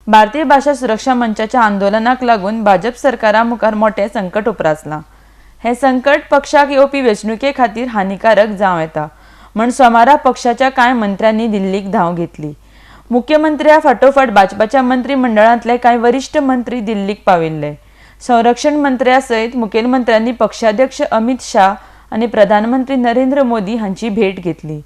भारतीय भाषा सुरक्षा मंचाच्या आंदोलनाक लागून भाजप सरकारा मुखार मोठे संकट उपरासला। हे संकट पक्षाक येवपी वेंचणुके खातीर हानिकारक जावं येता म्हण सोमारा पक्षाच्या कांय मंत्र्यांनी दिल्लीक धांव घेतली। मुख्यमंत्र्या फाटोफाट भाजपाच्या मंत्रिमंडळांतले कांय वरिष्ठ मंत्री दिल्लीक पाविल्ले। संरक्षण मंत्र्या सयत मुखेलमंत्र्यांनी पक्षाध्यक्ष अमित शाह आणि प्रधानमंत्री नरेंद्र मोदी हांची भेट घेतली।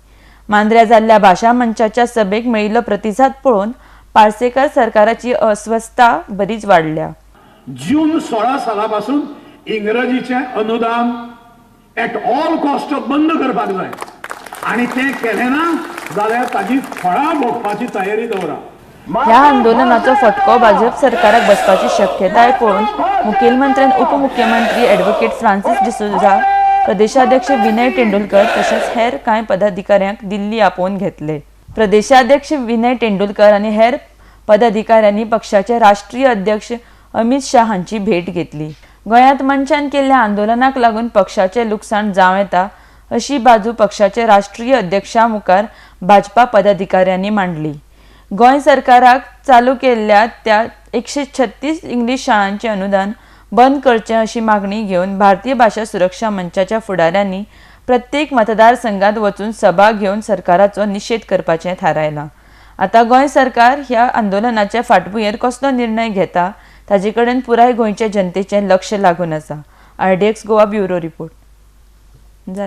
मांद्र्या जाल्ल्या भाषा मंचाच्या सभेक मेळिल्लो प्रतिसाद पळोवन पार्सेकर सरकाराची अस्वस्थता बरीच वाढल्या। जून 16 सालापासून इंग्रजीचे अनुदान एट ऑल कॉस्ट बंद करपाक जाय आणि ते केले ना जाल्यार ताजी फळां भोगपाची तयारी दवरा। ह्या आंदोलनाचो फटको भाजप सरकाराक बसपाची शक्यताय पळोवन मुखेलमंत्र्यान उपमुख्यमंत्री ॲडव्होकेट फ्रांसिस डिसोजा, प्रदेशाध्यक्ष विनय तेंडुलकर तशेंच हेर कांय पदाधिकाऱ्यांक दिल्ली आपोवन घेतले। प्रदेशाध्यक्ष विनय तेंडुलकर आणि हेर पदाधिकाऱ्यांनी पक्षाचे राष्ट्रीय अध्यक्ष अमित शाह हांची भेट घेतली। गोंयांत मंचान केल्ल्या आंदोलनाक लागून पक्षाचे लुकसाण जावं येता अशी बाजू पक्षाचे राष्ट्रीय अध्यक्षा मुखार भाजपा पदाधिकाऱ्यांनी मांडली। गोंय सरकाराक चालू केल्ल्या त्या 136 इंग्लीश शाळांचे अनुदान बंद करचें अशी मागणी घेवन भारतीय भाषा सुरक्षा मंचाच्या फुडाऱ्यांनी प्रत्येक मतदारसंघात वचून सभा घेवन सरकाराचो निषेध करपाचें थारायलां। आता गोंय सरकार ह्या आंदोलनाच्या फाटभुंयेर कसलो निर्णय घेता ताजे कडेन पुराय गोंयचे जनतेचें लक्ष लागून आसा। RDX Goa bureau report.